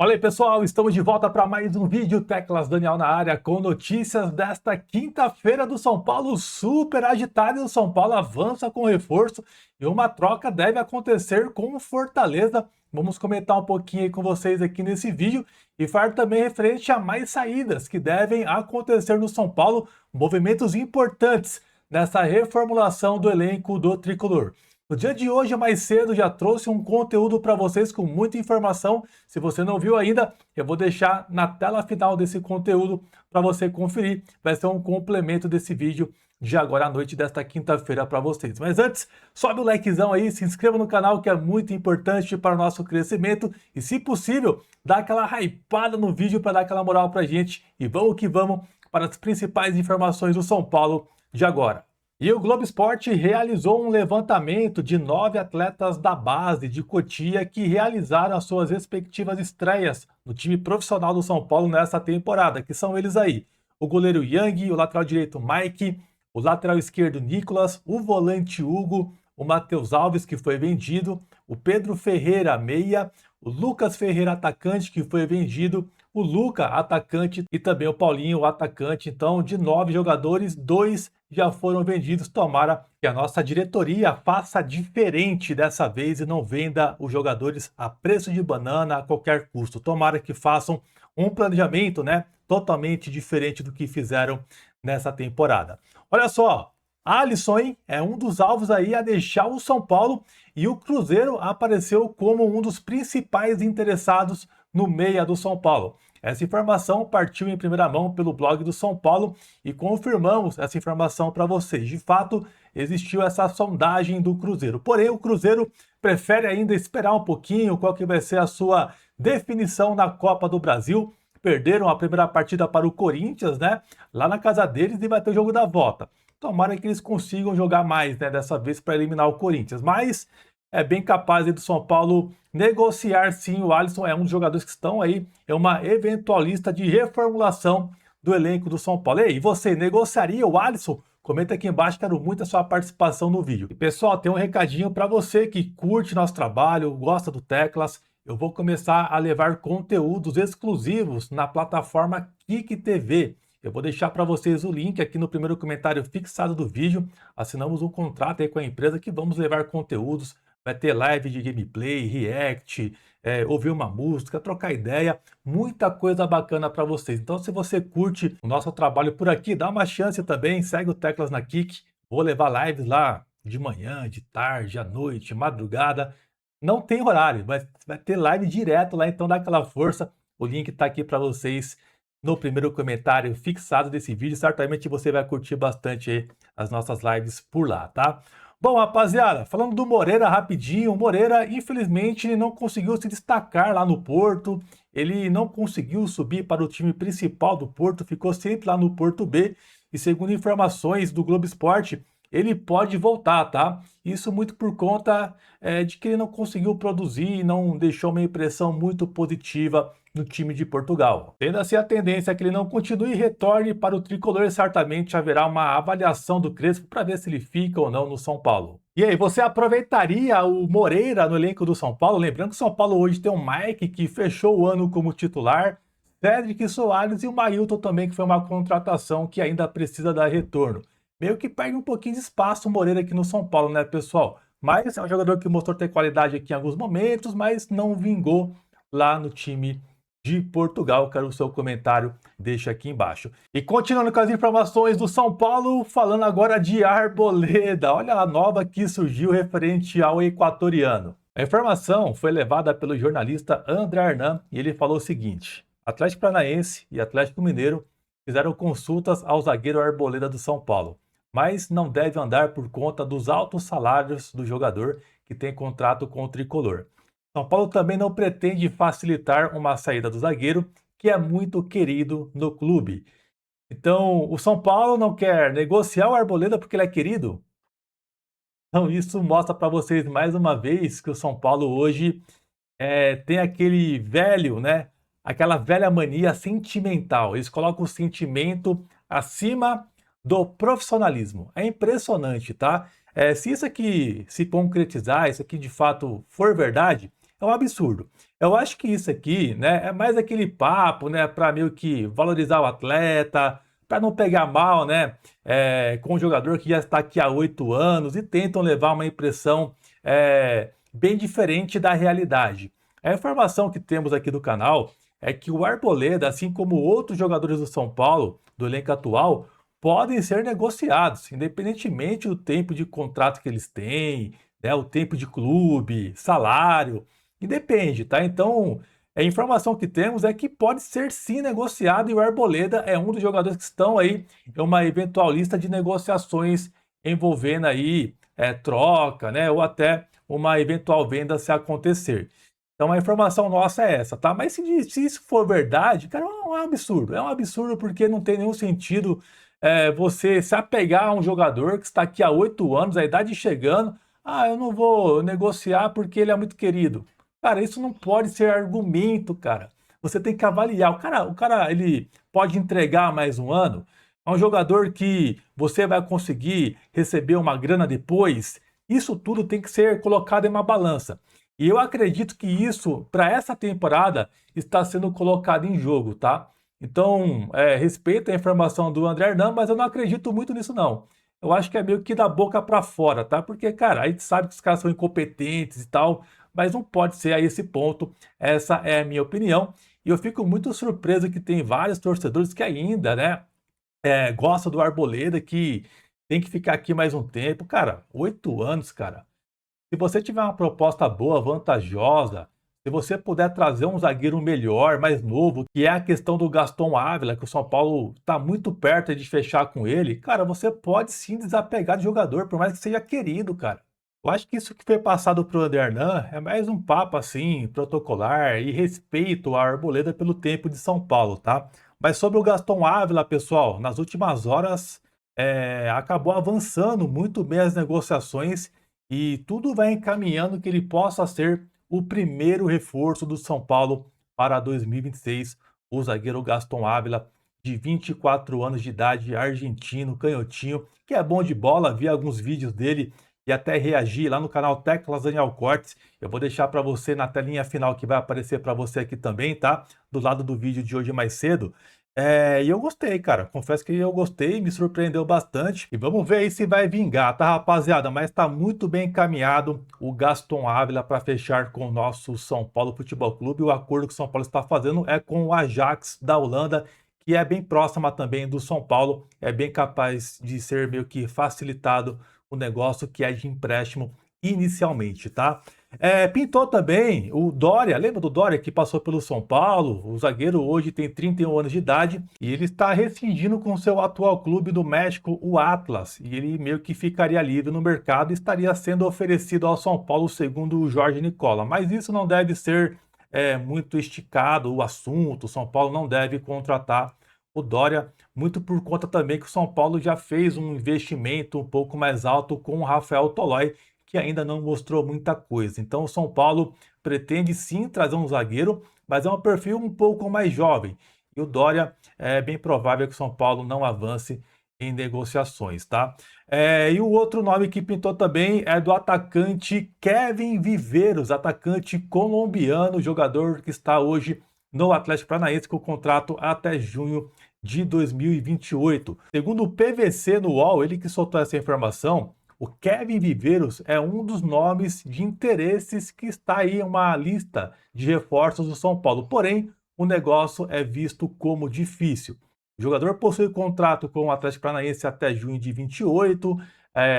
Olha aí, pessoal, estamos de volta para mais um vídeo Teclas Daniel na área com notícias desta quinta-feira do São Paulo super agitado e o São Paulo avança com reforço e uma troca deve acontecer com o Fortaleza. Vamos comentar um pouquinho aí com vocês aqui nesse vídeo e falar também referente a mais saídas que devem acontecer no São Paulo, movimentos importantes nessa reformulação do elenco do Tricolor. No dia de hoje, mais cedo, já trouxe um conteúdo para vocês com muita informação. Se você não viu ainda, eu vou deixar na tela final desse conteúdo para você conferir. Vai ser um complemento desse vídeo de agora à noite desta quinta-feira para vocês. Mas antes, sobe o likezão aí, se inscreva no canal que é muito importante para o nosso crescimento. E se possível, dá aquela hypada no vídeo para dar aquela moral para a gente. E vamos que vamos para as principais informações do São Paulo de agora. E o Globo Esporte realizou um levantamento de 9 atletas da base de Cotia que realizaram as suas respectivas estreias no time profissional do São Paulo nessa temporada, que são eles aí: o goleiro Yang, o lateral direito Mike, o lateral esquerdo Nicolas, o volante Hugo, o Matheus Alves, que foi vendido, o Pedro Ferreira, meia, o Lucas Ferreira, atacante, que foi vendido, o Luca, atacante, e também o Paulinho, o atacante. Então, de 9 jogadores, 2 já foram vendidos. Tomara que a nossa diretoria faça diferente dessa vez e não venda os jogadores a preço de banana a qualquer custo. Tomara que façam um planejamento, né, totalmente diferente do que fizeram nessa temporada. Olha só, Alisson, hein, é um dos alvos aí a deixar o São Paulo e o Cruzeiro apareceu como um dos principais interessados no meia do São Paulo. Essa informação partiu em primeira mão pelo blog do São Paulo e confirmamos essa informação para vocês. De fato, existiu essa sondagem do Cruzeiro. Porém, o Cruzeiro prefere ainda esperar um pouquinho qual que vai ser a sua definição na Copa do Brasil. Perderam a primeira partida para o Corinthians, né? Lá na casa deles, e vai ter o jogo da volta. Tomara que eles consigam jogar mais, né? Dessa vez para eliminar o Corinthians. Mas é bem capaz do São Paulo negociar sim. O Alisson é um dos jogadores que estão aí, é uma eventualista de reformulação do elenco do São Paulo. E aí, você negociaria o Alisson? Comenta aqui embaixo, quero muito a sua participação no vídeo. E pessoal, tem um recadinho para você que curte nosso trabalho, gosta do Teclas. Eu vou começar a levar conteúdos exclusivos na plataforma Kik TV. Eu vou deixar para vocês o link aqui no primeiro comentário fixado do vídeo. Assinamos um contrato aí com a empresa que vamos levar conteúdos. Vai ter live de gameplay, react, ouvir uma música, trocar ideia, muita coisa bacana para vocês. Então, se você curte o nosso trabalho por aqui, dá uma chance também, segue o Teclas na Kik. Vou levar lives lá de manhã, de tarde, à noite, madrugada. Não tem horário, mas vai ter live direto lá, então dá aquela força. O link está aqui para vocês no primeiro comentário fixado desse vídeo. Certamente você vai curtir bastante aí as nossas lives por lá, tá? Bom, rapaziada, falando do Moreira rapidinho, o Moreira infelizmente não conseguiu se destacar lá no Porto, ele não conseguiu subir para o time principal do Porto, ficou sempre lá no Porto B, e segundo informações do Globo Esporte, ele pode voltar, tá? Isso muito por conta de que ele não conseguiu produzir e não deixou uma impressão muito positiva no time de Portugal. Tendo assim a tendência que ele não continue e retorne para o Tricolor, certamente haverá uma avaliação do Crespo para ver se ele fica ou não no São Paulo. E aí, você aproveitaria o Moreira no elenco do São Paulo? Lembrando que o São Paulo hoje tem o Mike, que fechou o ano como titular, Cédric Soares e o Mailton também, que foi uma contratação que ainda precisa dar retorno. Meio que perde um pouquinho de espaço o Moreira aqui no São Paulo, né, pessoal? Mas é um jogador que mostrou ter qualidade aqui em alguns momentos, mas não vingou lá no time de Portugal. Quero o seu comentário, deixa aqui embaixo. E continuando com as informações do São Paulo, falando agora de Arboleda. Olha a nova que surgiu referente ao equatoriano. A informação foi levada pelo jornalista André Hernan e ele falou o seguinte: Atlético Paranaense e Atlético Mineiro fizeram consultas ao zagueiro Arboleda do São Paulo, mas não deve andar por conta dos altos salários do jogador que tem contrato com o Tricolor. São Paulo também não pretende facilitar uma saída do zagueiro, que é muito querido no clube. Então, o São Paulo não quer negociar o Arboleda porque ele é querido? Então, isso mostra para vocês mais uma vez que o São Paulo hoje tem aquele velho, né? Aquela velha mania sentimental. Eles colocam o sentimento acima do profissionalismo. É impressionante, tá? Se isso aqui se concretizar, isso aqui de fato for verdade, é um absurdo. Eu acho que isso aqui, né, é mais aquele papo, né, para meio que valorizar o atleta, para não pegar mal, né, com o jogador que já está aqui há 8 anos e tentam levar uma impressão bem diferente da realidade. A informação que temos aqui do canal é que o Arboleda, assim como outros jogadores do São Paulo, do elenco atual, podem ser negociados, independentemente do tempo de contrato que eles têm, né, o tempo de clube, salário. E depende, tá? Então, a informação que temos é que pode ser sim negociado e o Arboleda é um dos jogadores que estão aí em uma eventual lista de negociações envolvendo aí troca, né? Ou até uma eventual venda se acontecer. Então a informação nossa é essa, tá? Mas se isso for verdade, cara, é um absurdo. É um absurdo porque não tem nenhum sentido você se apegar a um jogador que está aqui há 8 anos, a idade chegando. Ah, eu não vou negociar porque ele é muito querido. Cara, isso não pode ser argumento, cara. Você tem que avaliar. O cara, ele pode entregar mais um ano. É um jogador que você vai conseguir receber uma grana depois. Isso tudo tem que ser colocado em uma balança. E eu acredito que isso, para essa temporada, está sendo colocado em jogo, tá? Então, respeito a informação do André Hernan, mas eu não acredito muito nisso, não. Eu acho que é meio que da boca para fora, tá? Porque, cara, a gente sabe que os caras são incompetentes e tal, mas não pode ser a esse ponto. Essa é a minha opinião. E eu fico muito surpreso que tem vários torcedores que ainda, né, gostam do Arboleda, que tem que ficar aqui mais um tempo. Cara, 8 anos, cara. Se você tiver uma proposta boa, vantajosa, se você puder trazer um zagueiro melhor, mais novo, que é a questão do Gaston Ávila, que o São Paulo está muito perto de fechar com ele, cara, você pode sim desapegar de jogador, por mais que seja querido, cara. Eu acho que isso que foi passado pro Andernan é mais um papo assim, protocolar e respeito à Arboleda pelo tempo de São Paulo, tá? Mas sobre o Gaston Ávila, pessoal, nas últimas horas acabou avançando muito bem as negociações e tudo vai encaminhando que ele possa ser o primeiro reforço do São Paulo para 2026. O zagueiro Gaston Ávila, de 24 anos de idade, argentino, canhotinho, que é bom de bola, vi alguns vídeos dele e até reagir lá no canal Teclas Daniel Cortes. Eu vou deixar para você na telinha final que vai aparecer para você aqui também, tá? Do lado do vídeo de hoje mais cedo. E eu gostei, cara. Confesso que eu gostei, me surpreendeu bastante. E vamos ver aí se vai vingar, tá, rapaziada? Mas tá muito bem encaminhado o Gaston Ávila para fechar com o nosso São Paulo Futebol Clube. O acordo que o São Paulo está fazendo é com o Ajax da Holanda, que é bem próxima também do São Paulo. É bem capaz de ser meio que facilitado o negócio que é de empréstimo inicialmente, tá? Pintou também o Dória, lembra do Dória que passou pelo São Paulo? O zagueiro hoje tem 31 anos de idade e ele está rescindindo com seu atual clube do México, o Atlas, e ele meio que ficaria livre no mercado e estaria sendo oferecido ao São Paulo, segundo o Jorge Nicola. Mas isso não deve ser muito esticado o assunto, o São Paulo não deve contratar o Dória, muito por conta também que o São Paulo já fez um investimento um pouco mais alto com o Rafael Tolói, que ainda não mostrou muita coisa. Então o São Paulo pretende sim trazer um zagueiro, mas é um perfil um pouco mais jovem. E o Dória é bem provável que o São Paulo não avance em negociações, tá? E o outro nome que pintou também é do atacante Kevin Viveiros, atacante colombiano, jogador que está hoje no Atlético Paranaense com contrato até junho de 2028. Segundo o PVC no UOL, ele que soltou essa informação, o Kevin Viveiros é um dos nomes de interesses que está aí em uma lista de reforços do São Paulo. Porém, o negócio é visto como difícil. O jogador possui contrato com o Atlético Paranaense até junho de 28,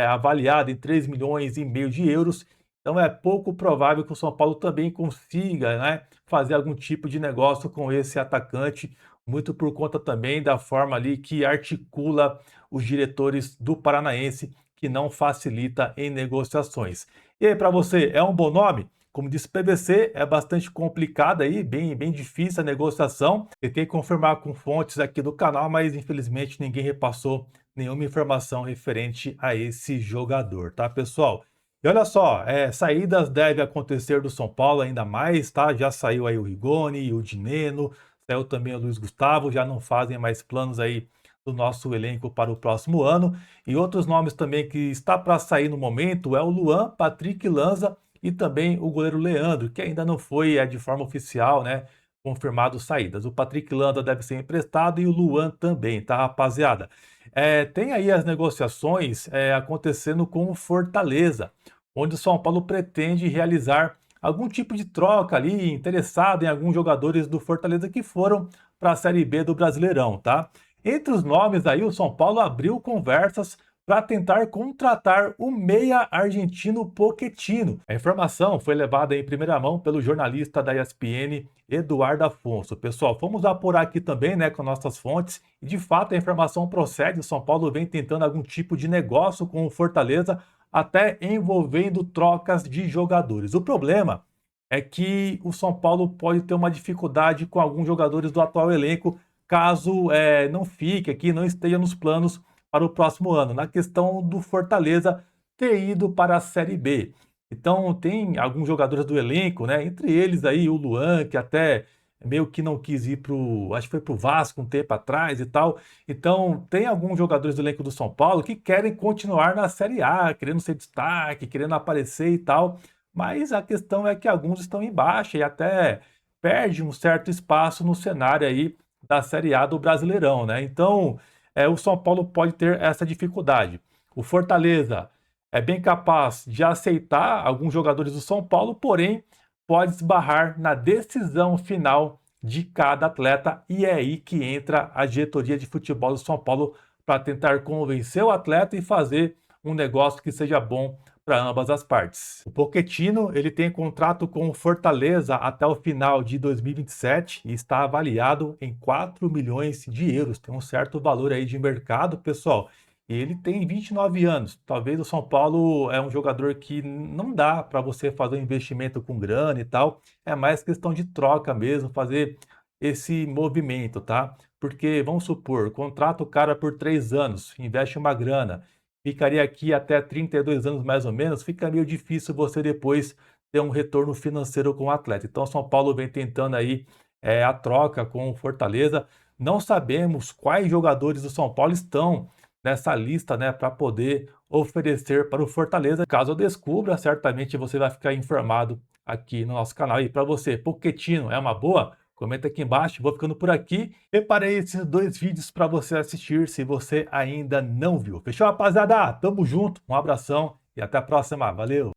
avaliado em 3 milhões e meio de euros. Então é pouco provável que o São Paulo também consiga, né, fazer algum tipo de negócio com esse atacante, muito por conta também da forma ali que articula os diretores do Paranaense, que não facilita em negociações. E aí, para você, é um bom nome? Como disse o PVC, é bastante complicado aí, bem difícil a negociação. Tentei confirmar com fontes aqui do canal, mas infelizmente ninguém repassou nenhuma informação referente a esse jogador, tá, pessoal? E olha só, saídas devem acontecer do São Paulo ainda mais, tá? Já saiu aí o Rigoni, o Dineno, saiu também o Luiz Gustavo, já não fazem mais planos aí do nosso elenco para o próximo ano. E outros nomes também que está para sair no momento é o Luan, Patrick Lanza e também o goleiro Leandro, que ainda não foi de forma oficial, né, confirmado saídas. O Patrick Landa deve ser emprestado e o Luan também, tá, rapaziada? Tem aí as negociações acontecendo com o Fortaleza, onde o São Paulo pretende realizar algum tipo de troca ali, interessado em alguns jogadores do Fortaleza que foram para a Série B do Brasileirão, tá? Entre os nomes aí, o São Paulo abriu conversas para tentar contratar o meia argentino Pochettino. A informação foi levada em primeira mão pelo jornalista da ESPN, Eduardo Afonso. Pessoal, fomos apurar aqui também, né, com nossas fontes, e de fato a informação procede. O São Paulo vem tentando algum tipo de negócio com o Fortaleza, até envolvendo trocas de jogadores. O problema é que o São Paulo pode ter uma dificuldade com alguns jogadores do atual elenco, caso não fique aqui, não esteja nos planos para o próximo ano, na questão do Fortaleza ter ido para a Série B. Então tem alguns jogadores do elenco, né? Entre eles aí o Luan, que até meio que não quis ir acho que foi pro Vasco um tempo atrás e tal. Então tem alguns jogadores do elenco do São Paulo que querem continuar na Série A, querendo ser destaque, querendo aparecer e tal. Mas a questão é que alguns estão em baixa e até perde um certo espaço no cenário aí da Série A do Brasileirão, né? Então o São Paulo pode ter essa dificuldade. O Fortaleza é bem capaz de aceitar alguns jogadores do São Paulo, porém pode esbarrar na decisão final de cada atleta, e é aí que entra a diretoria de futebol do São Paulo para tentar convencer o atleta e fazer um negócio que seja bom para ambas as partes. O Pochettino, ele tem contrato com o Fortaleza até o final de 2027 e está avaliado em 4 milhões de euros. Tem um certo valor aí de mercado, pessoal. E ele tem 29 anos. Talvez o São Paulo é um jogador que não dá para você fazer um investimento com grana e tal. É mais questão de troca mesmo, fazer esse movimento, tá? Porque, vamos supor, contrata o cara por 3 anos, investe uma grana, ficaria aqui até 32 anos mais ou menos, fica meio difícil você depois ter um retorno financeiro com o atleta. Então, São Paulo vem tentando aí a troca com o Fortaleza. Não sabemos quais jogadores do São Paulo estão nessa lista, né, para poder oferecer para o Fortaleza. Caso eu descubra, certamente você vai ficar informado aqui no nosso canal. E para você, Pochettino é uma boa? Comenta aqui embaixo, vou ficando por aqui. Preparei esses 2 vídeos para você assistir se você ainda não viu. Fechou, rapaziada? Tamo junto, um abração e até a próxima. Valeu!